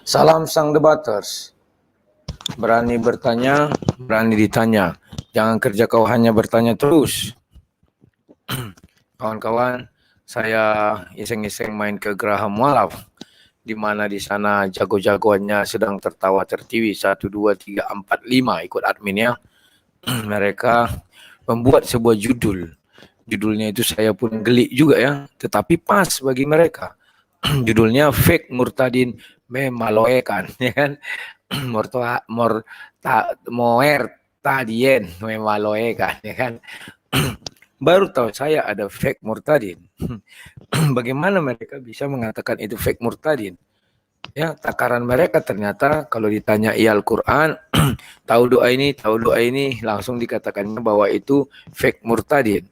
Salam sang debaters. Berani bertanya, berani ditanya. Jangan kerja kau hanya bertanya terus. Kawan-kawan, saya iseng-iseng main ke Geraha Mualaf, di mana di sana jago-jagoannya sedang tertawa tertiwi 1, 2, 3, 4, 5 ikut admin ya. Mereka membuat sebuah judul. Judulnya itu saya pun geli juga ya, tetapi pas bagi mereka. Judulnya Fake Murtadin Memaloekan, ya kan? Moer tadien memaloekan, ya kan? Baru tahu saya ada fake murtadin. Bagaimana mereka bisa mengatakan itu fake murtadin? Ya, takaran mereka ternyata kalau ditanya Al-Quran, tahu doa ini, langsung dikatakannya bahwa itu fake murtadin.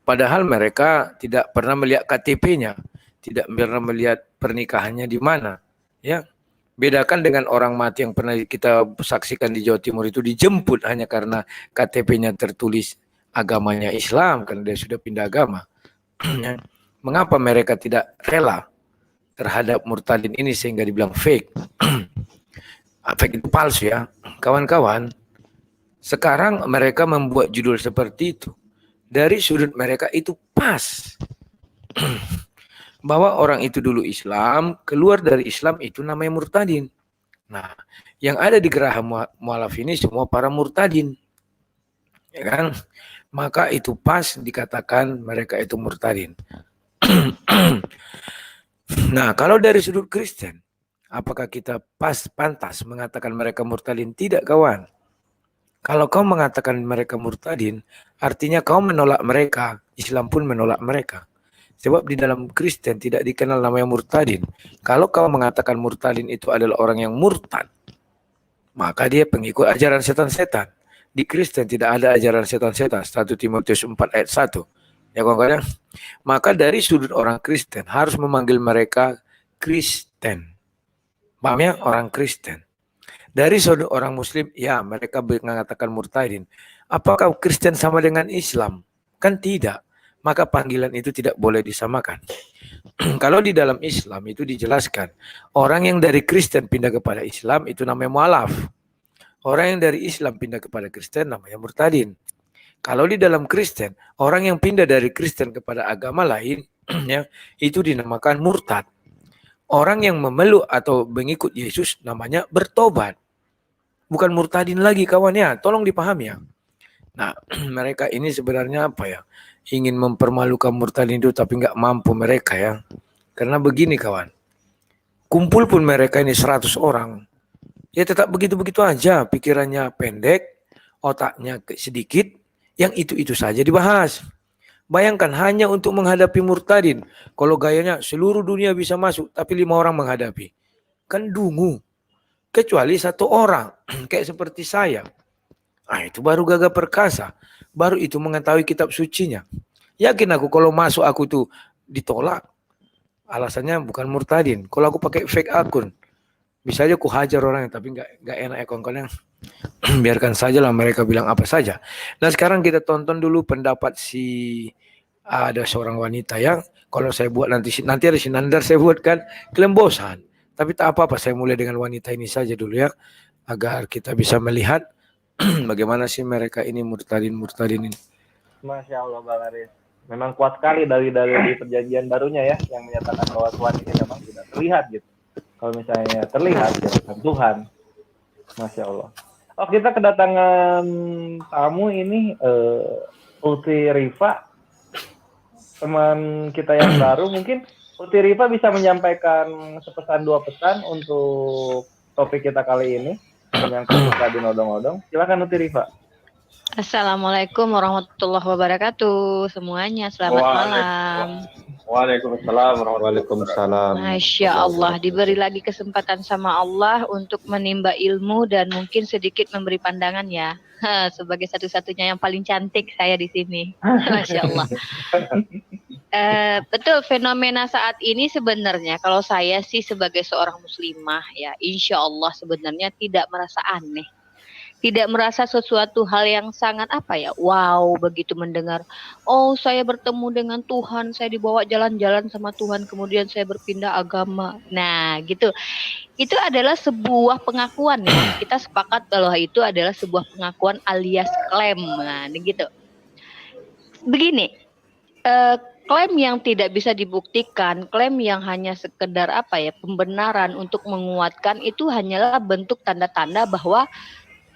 Padahal mereka tidak pernah melihat KTP-nya, tidak pernah melihat pernikahannya di mana. Ya, bedakan dengan orang mati yang pernah kita saksikan di Jawa Timur itu dijemput hanya karena KTP-nya tertulis agamanya Islam, karena dia sudah pindah agama. Mengapa mereka tidak rela terhadap murtadin ini sehingga dibilang fake? Fake itu palsu ya. Kawan-kawan, sekarang mereka membuat judul seperti itu. Dari sudut mereka itu pas. Bahwa orang itu dulu Islam, keluar dari Islam itu namanya murtadin. Nah, yang ada di Geraha Mualaf ini semua para murtadin. Ya kan? Maka itu pas dikatakan mereka itu murtadin. Nah, kalau dari sudut Kristen, apakah kita pantas mengatakan mereka murtadin? Tidak, kawan. Kalau kau mengatakan mereka murtadin, artinya kau menolak mereka. Islam pun menolak mereka. Sebab di dalam Kristen tidak dikenal namanya murtadin. Kalau kau mengatakan murtadin itu adalah orang yang murtad, maka dia pengikut ajaran setan-setan. Di Kristen tidak ada ajaran setan-setan. 1 Timotius 4 ayat 1. Ya kawan-kawan. Maka dari sudut orang Kristen harus memanggil mereka Kristen. Paham ya? Orang Kristen. Dari sudut orang Muslim, ya mereka mengatakan murtadin. Apakah Kristen sama dengan Islam? Kan tidak. Maka panggilan itu tidak boleh disamakan. Kalau di dalam Islam itu dijelaskan, orang yang dari Kristen pindah kepada Islam itu namanya mualaf. Orang yang dari Islam pindah kepada Kristen namanya murtadin. Kalau di dalam Kristen, orang yang pindah dari Kristen kepada agama lain, ya, itu dinamakan murtad. Orang yang memeluk atau mengikut Yesus namanya bertobat. Bukan murtadin lagi kawan ya, tolong dipahami ya. Nah, mereka ini sebenarnya apa ya? Ingin mempermalukan murtadin itu tapi nggak mampu mereka ya. Karena begini kawan, kumpul pun mereka ini 100 orang. Ya tetap begitu-begitu aja, pikirannya pendek, otaknya sedikit, yang itu-itu saja dibahas. Bayangkan hanya untuk menghadapi murtadin, kalau gayanya seluruh dunia bisa masuk, tapi 5 orang menghadapi. Kan dungu. Kecuali 1 orang, kayak seperti saya. Nah, itu baru gagah perkasa. Baru itu mengetahui kitab sucinya. Yakin aku kalau masuk aku tuh ditolak. Alasannya bukan murtadin. Kalau aku pakai fake akun, bisa aja aku hajar orangnya, tapi nggak enak ya kawan-kawan. Biarkan saja lah mereka bilang apa saja. Nah sekarang kita tonton dulu pendapat ada seorang wanita yang kalau saya buat nanti ada si Nandar saya buat kan kalian bosan. Tapi tak apa-apa saya mulai dengan wanita ini saja dulu ya agar kita bisa melihat bagaimana sih mereka ini murtadin ini. Masya Allah Bang Aris. Memang kuat sekali dari di perjanjian barunya ya yang menyatakan bahwa Tuhan ini memang tidak terlihat gitu. Kalau misalnya terlihat ya bukan Tuhan. Masya Allah. Oh kita kedatangan tamu ini Uti Rifa, teman kita yang baru. Mungkin Uti Rifa bisa menyampaikan sepesan 2 pesan untuk topik kita kali ini menyangkut murtadin odong-odong. Silakan Uti Rifa. Assalamualaikum warahmatullahi wabarakatuh semuanya, selamat malam. Waalaikumsalam warahmatullahi wabarakatuh. Masya Allah, diberi lagi kesempatan sama Allah untuk menimba ilmu dan mungkin sedikit memberi pandangan ya. Sebagai satu-satunya yang paling cantik saya di sini. Masya Allah. Betul, fenomena saat ini sebenarnya kalau saya sih sebagai seorang muslimah ya, insya Allah sebenarnya tidak merasa aneh. Tidak merasa sesuatu hal yang sangat apa ya, wow, begitu mendengar, oh saya bertemu dengan Tuhan, saya dibawa jalan-jalan sama Tuhan, kemudian saya berpindah agama. Nah, gitu. Itu adalah sebuah pengakuan ya. Kita sepakat kalau itu adalah sebuah pengakuan alias klaim. Nah, ini gitu. Begini, klaim yang tidak bisa dibuktikan, klaim yang hanya sekedar apa ya, pembenaran untuk menguatkan itu hanyalah bentuk tanda-tanda bahwa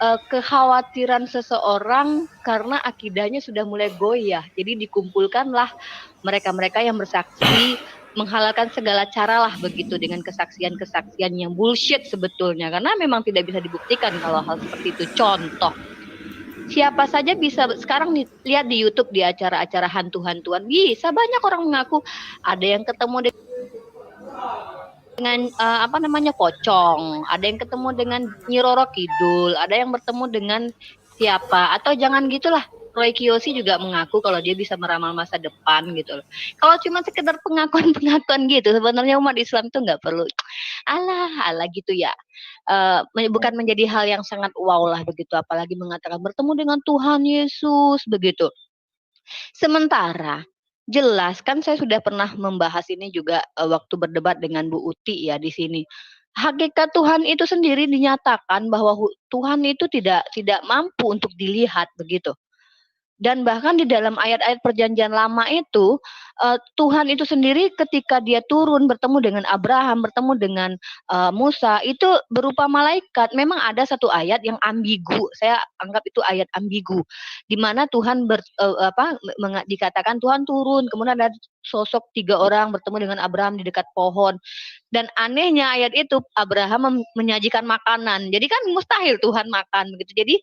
kekhawatiran seseorang karena akidahnya sudah mulai goyah. Jadi dikumpulkanlah mereka-mereka yang bersaksi menghalalkan segala cara lah begitu dengan kesaksian-kesaksian yang bullshit sebetulnya, karena memang tidak bisa dibuktikan kalau hal seperti itu. Contoh, siapa saja bisa sekarang lihat di YouTube di acara-acara hantu-hantuan, bisa banyak orang mengaku ada yang ketemu dengan apa namanya, pocong, ada yang ketemu dengan Nyi Roro Kidul, ada yang bertemu dengan siapa, atau jangan gitulah, Roy Kiyoshi juga mengaku kalau dia bisa meramal masa depan gitu loh. Kalau cuma sekedar pengakuan-pengakuan gitu, sebenarnya umat Islam tuh nggak perlu alah gitu ya. Bukan menjadi hal yang sangat wow lah begitu, apalagi mengatakan bertemu dengan Tuhan Yesus begitu. Sementara jelas kan saya sudah pernah membahas ini juga waktu berdebat dengan Bu Uti ya di sini. Hakikat Tuhan itu sendiri dinyatakan bahwa Tuhan itu tidak mampu untuk dilihat begitu. Dan bahkan di dalam ayat-ayat perjanjian lama itu, Tuhan itu sendiri ketika dia turun bertemu dengan Abraham, bertemu dengan Musa, itu berupa malaikat. Memang ada satu ayat yang ambigu, saya anggap itu ayat ambigu, di mana Tuhan dikatakan Tuhan turun, kemudian ada sosok 3 orang bertemu dengan Abraham di dekat pohon. Dan anehnya ayat itu Abraham menyajikan makanan. Jadi kan mustahil Tuhan makan begitu. Jadi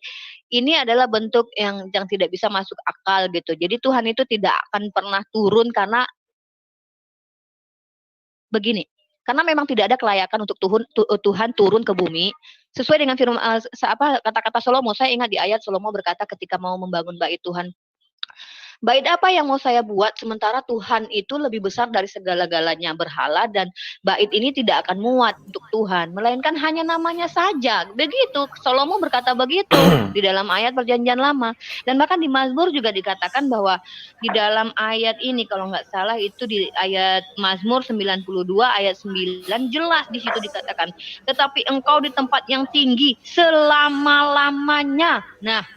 ini adalah bentuk yang tidak bisa masuk akal gitu. Jadi Tuhan itu tidak akan pernah turun karena begini. Karena memang tidak ada kelayakan untuk Tuhan turun ke bumi sesuai dengan firman kata-kata Salomo. Saya ingat di ayat Salomo berkata ketika mau membangun bait Tuhan, bait apa yang mau saya buat sementara Tuhan itu lebih besar dari segala-galanya berhala, dan bait ini tidak akan muat untuk Tuhan, melainkan hanya namanya saja. Begitu, Salomo berkata begitu di dalam ayat perjanjian lama. Dan bahkan di Mazmur juga dikatakan bahwa di dalam ayat ini kalau nggak salah itu di ayat Mazmur 92 ayat 9 jelas di situ dikatakan, tetapi engkau di tempat yang tinggi selama-lamanya. Nah,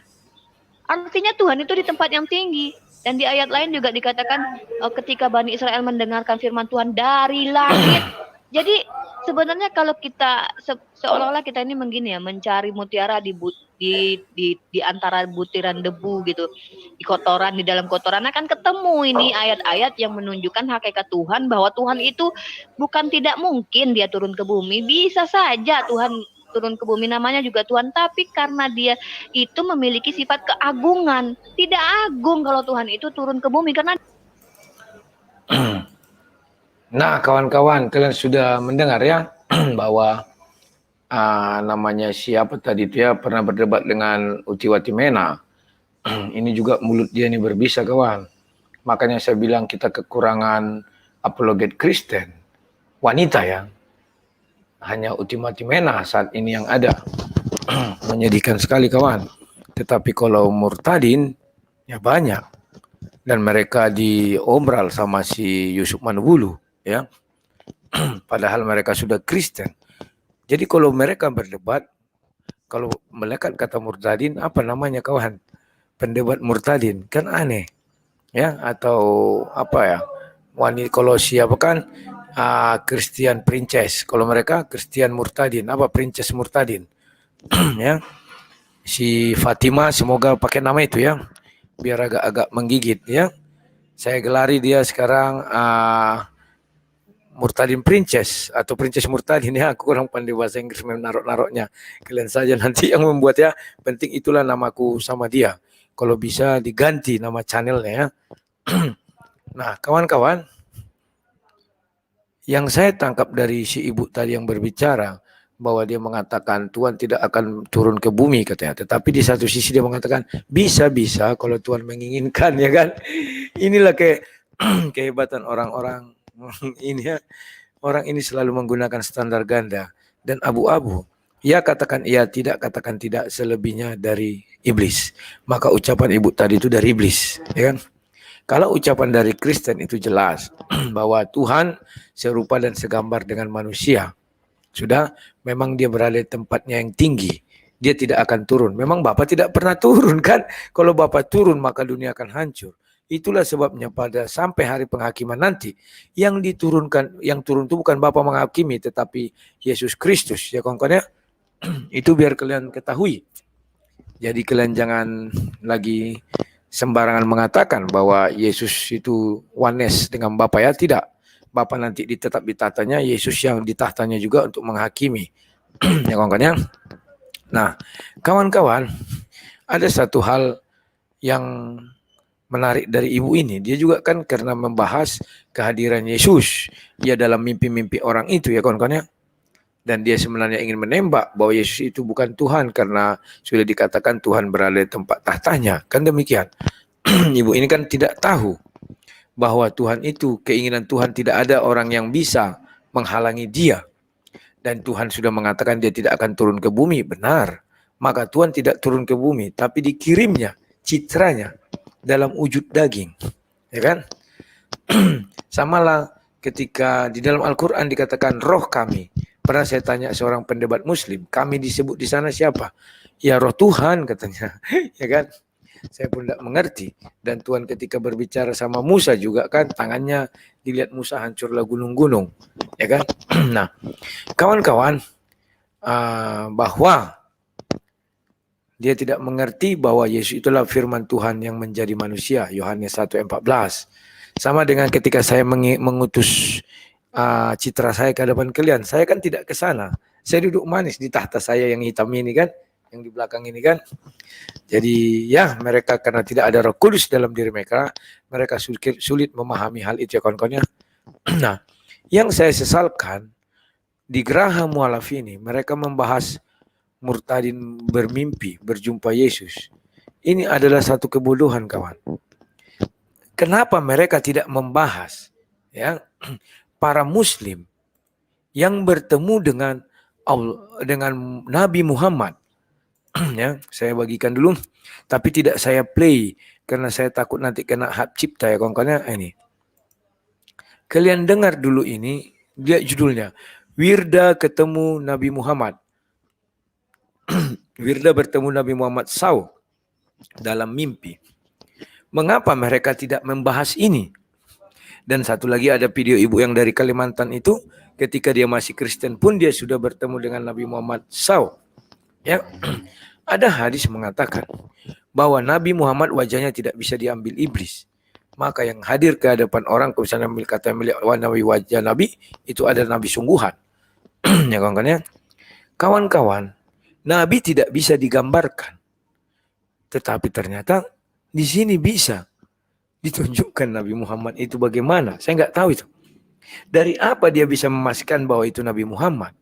artinya Tuhan itu di tempat yang tinggi. Dan di ayat lain juga dikatakan ketika Bani Israel mendengarkan firman Tuhan dari langit. Jadi sebenarnya kalau kita seolah-olah kita ini begini ya, mencari mutiara di antara butiran debu gitu, di kotoran, di dalam kotoran akan ketemu ini ayat-ayat yang menunjukkan hakikat Tuhan, bahwa Tuhan itu bukan tidak mungkin dia turun ke bumi, bisa saja Tuhan turun ke bumi, namanya juga Tuhan, tapi karena dia itu memiliki sifat keagungan, tidak agung kalau Tuhan itu turun ke bumi karena Nah, kawan-kawan, kalian sudah mendengar ya bahwa namanya siapa tadi itu ya pernah berdebat dengan Uti Watimena. Ini juga mulut dia ini berbisa, kawan. Makanya saya bilang kita kekurangan apologet Kristen, wanita ya. Hanya Uti Watimena saat ini yang ada. Menyedihkan sekali, kawan. Tetapi kalau murtadin ya banyak, dan mereka diobral sama si Yusuf Manubulu ya. Padahal mereka sudah Kristen. Jadi kalau mereka berdebat, kalau melekat kata murtadin, apa namanya kawan? Pendebat murtadin, kan aneh ya, atau apa ya, wanita. Kalau siapa kan Christian Princess, kalau mereka Christian Murtadin, apa Princess Murtadin ya. Si Fatima semoga pakai nama itu ya, biar agak-agak menggigit ya. Saya gelari dia sekarang Murtadin Princess atau Princess Murtadin ya. Aku kurang pandai bahasa Inggris menaruh-naruhnya. Kalian saja nanti yang membuat ya. Penting itulah namaku sama dia. Kalau bisa diganti nama channelnya ya. Nah, kawan-kawan, yang saya tangkap dari si ibu tadi yang berbicara bahwa dia mengatakan Tuhan tidak akan turun ke bumi katanya. Tetapi di satu sisi dia mengatakan bisa-bisa kalau Tuhan menginginkan ya kan. Inilah kehebatan orang-orang ini ya. Orang ini selalu menggunakan standar ganda dan abu-abu. Ya katakan iya, tidak katakan tidak, selebihnya dari iblis. Maka ucapan ibu tadi itu dari iblis, ya kan? Kalau ucapan dari Kristen itu jelas bahwa Tuhan serupa dan segambar dengan manusia. Sudah, memang dia berada di tempatnya yang tinggi. Dia tidak akan turun. Memang Bapa tidak pernah turun kan? Kalau Bapa turun maka dunia akan hancur. Itulah sebabnya pada sampai hari penghakiman nanti yang diturunkan, yang turun itu bukan Bapa menghakimi tetapi Yesus Kristus, ya kawan-kawan ya. Itu biar kalian ketahui. Jadi kalian jangan lagi sembarangan mengatakan bahwa Yesus itu oneness dengan Bapa, ya, tidak. Bapa nanti ditetap di tahtanya, Yesus yang di tahtanya juga untuk menghakimi. Ya kawan-kawan ya. Nah, kawan-kawan, ada satu hal yang menarik dari ibu ini. Dia juga kan karena membahas kehadiran Yesus. Ya dalam mimpi-mimpi orang itu, ya kawan-kawan ya. Dan dia sebenarnya ingin menembak bahwa Yesus itu bukan Tuhan karena sudah dikatakan Tuhan berada di tempat tahtanya. Kan demikian. Ibu ini kan tidak tahu bahwa Tuhan itu, keinginan Tuhan tidak ada orang yang bisa menghalangi dia. Dan Tuhan sudah mengatakan dia tidak akan turun ke bumi. Benar. Maka Tuhan tidak turun ke bumi, tapi dikirimnya citranya dalam wujud daging. Ya kan? Samalah ketika di dalam Al-Quran dikatakan roh kami. Pernah saya tanya seorang pendebat muslim, kami disebut di sana siapa? Ya roh Tuhan katanya. Ya kan? Saya pun tidak mengerti. Dan Tuhan ketika berbicara sama Musa juga kan, tangannya dilihat Musa hancurlah gunung-gunung. Ya kan? Nah, kawan-kawan, bahwa dia tidak mengerti bahwa Yesus itulah firman Tuhan yang menjadi manusia. Yohanes 1:14. Sama dengan ketika saya mengutus citra saya ke hadapan kalian. Saya kan tidak ke sana. Saya duduk manis di tahta saya yang hitam ini kan. Yang di belakang ini kan. Jadi ya mereka karena tidak ada Roh Kudus dalam diri mereka sulit memahami hal itu, ya kawan-kawan ya. Nah, yang saya sesalkan di Geraha Mualaf ini mereka membahas murtadin bermimpi berjumpa Yesus. Ini adalah satu kebodohan, kawan. Kenapa mereka tidak membahas ya para muslim yang bertemu dengan Nabi Muhammad? Ya, saya bagikan dulu, tapi tidak saya play karena saya takut nanti kena hak cipta, ya kawan-kawan. Ini kalian dengar dulu, ini dia judulnya Wirda ketemu Nabi Muhammad. Wirda bertemu Nabi Muhammad SAW dalam mimpi. Mengapa mereka tidak membahas ini? Dan satu lagi ada video ibu yang dari Kalimantan itu, ketika dia masih Kristen pun dia sudah bertemu dengan Nabi Muhammad SAW. Ya, ada hadis mengatakan bahwa Nabi Muhammad wajahnya tidak bisa diambil iblis. Maka yang hadir ke hadapan orang, kalau misalnya kata milik wajah Nabi, itu ada Nabi sungguhan. Ya kawan-kawan ya. Kawan-kawan, Nabi tidak bisa digambarkan. Tetapi ternyata di sini bisa ditunjukkan Nabi Muhammad itu bagaimana. Saya nggak tahu itu. Dari apa dia bisa memastikan bahwa itu Nabi Muhammad?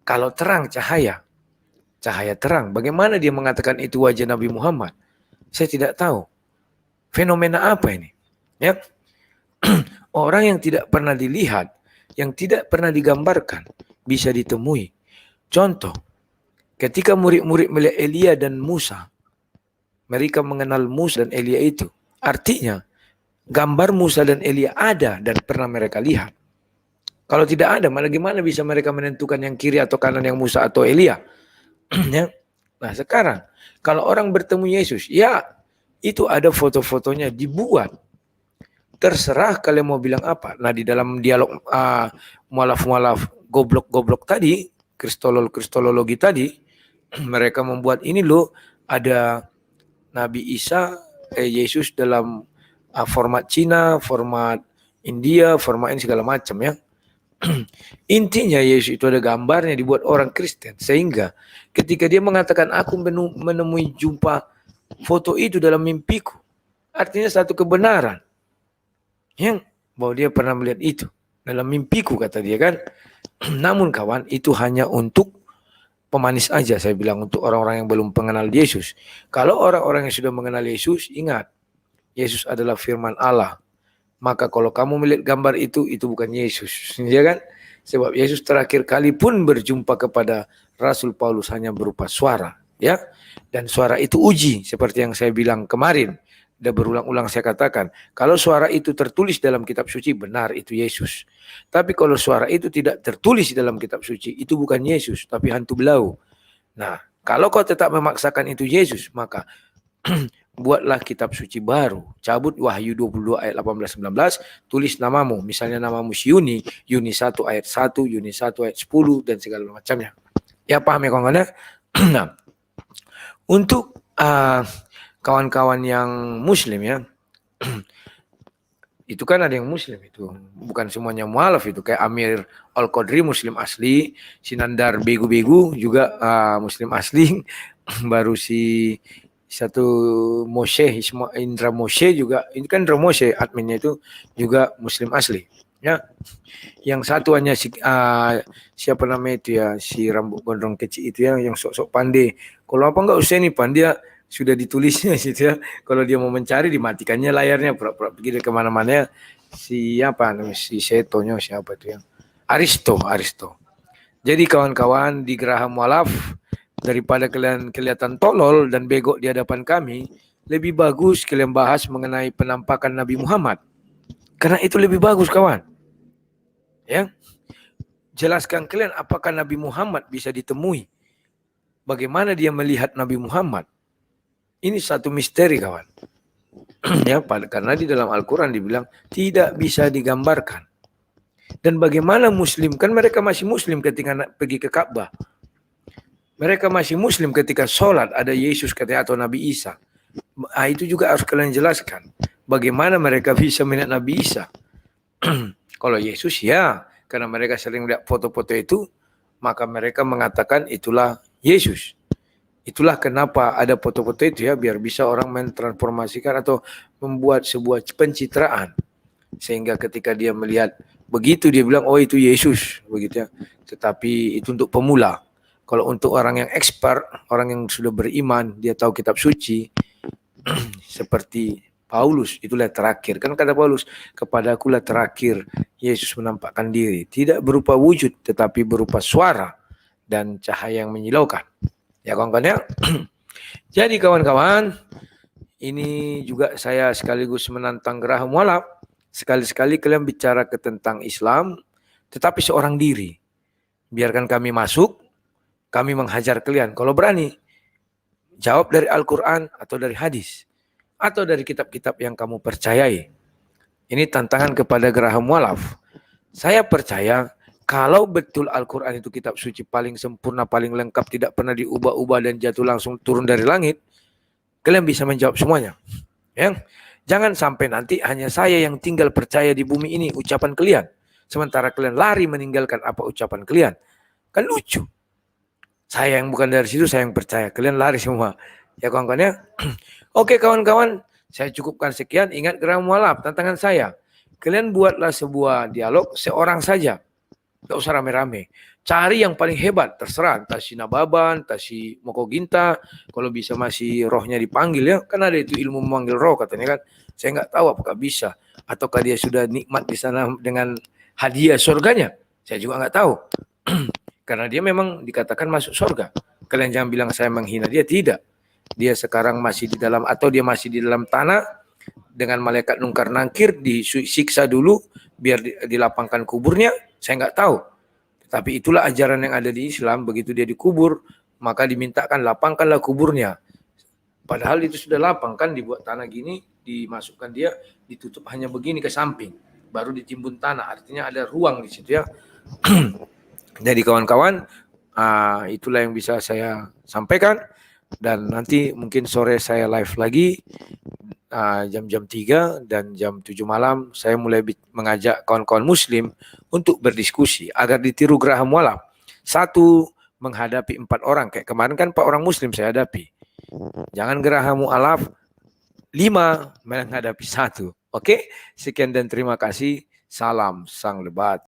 Kalau terang cahaya terang. Bagaimana dia mengatakan itu wajah Nabi Muhammad? Saya tidak tahu. Fenomena apa ini? Ya. Orang yang tidak pernah dilihat, yang tidak pernah digambarkan, bisa ditemui. Contoh, ketika murid-murid melihat Elia dan Musa, mereka mengenal Musa dan Elia itu. Artinya, gambar Musa dan Elia ada dan pernah mereka lihat. Kalau tidak ada, malah gimana bisa mereka menentukan yang kiri atau kanan yang Musa atau Elia? Ya. Nah sekarang kalau orang bertemu Yesus, ya itu ada foto-fotonya dibuat. Terserah kalian mau bilang apa. Nah di dalam dialog mualaf-mualaf goblok-goblok tadi, kristologi tadi, mereka membuat ini loh, ada Nabi Isa, Yesus dalam format Cina, format India, format ini segala macam ya. Intinya Yesus itu ada gambarnya dibuat orang Kristen. Sehingga ketika dia mengatakan aku menemui jumpa foto itu dalam mimpiku. Artinya satu kebenaran. Yang bahwa dia pernah melihat itu. Dalam mimpiku kata dia kan. Namun kawan itu hanya untuk pemanis aja saya bilang untuk orang-orang yang belum mengenal Yesus. Kalau orang-orang yang sudah mengenal Yesus ingat. Yesus adalah firman Allah. Maka kalau kamu melihat gambar itu bukan Yesus, ya kan? Sebab Yesus terakhir kali pun berjumpa kepada Rasul Paulus hanya berupa suara, ya. Dan suara itu uji, seperti yang saya bilang kemarin. Udah berulang-ulang saya katakan, kalau suara itu tertulis dalam kitab suci, benar itu Yesus. Tapi kalau suara itu tidak tertulis dalam kitab suci, itu bukan Yesus, tapi hantu belau. Nah, kalau kau tetap memaksakan itu Yesus, maka buatlah kitab suci baru. Cabut Wahyu 22 ayat 18-19, tulis namamu. Misalnya namamu Yuni, Yuni 1 ayat 1, Yuni 1 ayat 10, dan segala macamnya. Ya paham ya kawan-kawan? Nah, untuk kawan-kawan yang muslim ya, itu kan ada yang muslim itu, bukan semuanya mualaf itu, kayak Amir Al-Qadri muslim asli, Sinandar Begu-Begu juga muslim asli, baru si satu Moshe, Indra Moshe juga, ini kan Indra Moshe adminnya itu juga muslim asli ya. Yang satu hanya siapa namanya itu ya, si rambut gondrong kecil itu ya, yang sok-sok pandai. Kalau apa enggak usah nih pandai, sudah ditulisnya situ ya. Kalau dia mau mencari dimatikannya layarnya, pura-pura pergi kemana-mana. Siapa namanya, si Setonyo siapa itu ya, Aristo. Jadi kawan-kawan di Geraha Mualaf, daripada kalian kelihatan tolol dan bego di hadapan kami, lebih bagus kalian bahas mengenai penampakan Nabi Muhammad. Karena itu lebih bagus kawan. Ya, jelaskan kalian apakah Nabi Muhammad bisa ditemui. Bagaimana dia melihat Nabi Muhammad. Ini satu misteri kawan. Ya, karena di dalam Al-Quran dibilang tidak bisa digambarkan. Dan bagaimana muslim, kan mereka masih muslim ketika pergi ke Ka'bah. Mereka masih muslim ketika sholat ada Yesus katanya atau Nabi Isa. Itu juga harus kalian jelaskan. Bagaimana mereka bisa melihat Nabi Isa. Kalau Yesus ya, karena mereka sering lihat foto-foto itu, maka mereka mengatakan itulah Yesus. Itulah kenapa ada foto-foto itu ya, biar bisa orang mentransformasikan atau membuat sebuah pencitraan. Sehingga ketika dia melihat begitu dia bilang, oh itu Yesus, begitu ya. Tetapi itu untuk pemula. Kalau untuk orang yang expert, orang yang sudah beriman, dia tahu kitab suci, seperti Paulus, itulah terakhir. Kan kata Paulus, kepadakulah terakhir Yesus menampakkan diri. Tidak berupa wujud, tetapi berupa suara dan cahaya yang menyilaukan. Ya kawan-kawan ya. Jadi kawan-kawan, ini juga saya sekaligus menantang Geraha Mualaf. Sekali-sekali kalian bicara tentang Islam, tetapi seorang diri. Biarkan kami masuk, kami menghajar kalian. Kalau berani, jawab dari Al-Quran atau dari hadis. Atau dari kitab-kitab yang kamu percayai. Ini tantangan kepada Geraha Mualaf. Saya percaya kalau betul Al-Quran itu kitab suci paling sempurna, paling lengkap, tidak pernah diubah-ubah dan jatuh langsung turun dari langit, kalian bisa menjawab semuanya. Ya? Jangan sampai nanti hanya saya yang tinggal percaya di bumi ini ucapan kalian. Sementara kalian lari meninggalkan apa ucapan kalian. Kan lucu. Saya yang bukan dari situ, saya yang percaya. Kalian lari semua. Ya kawan-kawan ya. Oke kawan-kawan, saya cukupkan sekian. Ingat Geraha Mualaf, tantangan saya. Kalian buatlah sebuah dialog seorang saja. Gak usah rame-rame. Cari yang paling hebat, terserah. Entah si Nababan, entah si Moko Ginta. Kalau bisa masih rohnya dipanggil ya. Kan ada itu ilmu memanggil roh katanya kan. Saya nggak tahu apakah bisa. Ataukah dia sudah nikmat di sana dengan hadiah surganya. Saya juga nggak tahu. Karena dia memang dikatakan masuk surga. Kalian jangan bilang saya menghina dia, tidak. Dia sekarang masih di dalam, atau dia masih di dalam tanah dengan malaikat nungkar nangkir, disiksa dulu biar dilapangkan kuburnya. Saya nggak tahu. Tapi itulah ajaran yang ada di Islam. Begitu dia dikubur, maka dimintakan lapangkanlah kuburnya. Padahal itu sudah lapang kan, dibuat tanah gini, dimasukkan dia, ditutup hanya begini ke samping. Baru ditimbun tanah, artinya ada ruang di situ ya. Jadi kawan-kawan, itulah yang bisa saya sampaikan. Dan nanti mungkin sore saya live lagi. Jam-jam 3 dan jam 7 malam saya mulai mengajak kawan-kawan muslim untuk berdiskusi agar ditiru Geraha Mualaf. 1 menghadapi 4 orang. Kayak kemarin kan 4 orang muslim saya hadapi. Jangan Geraha Mualaf 5 menghadapi 1. Oke? Sekian dan terima kasih. Salam sang lebat.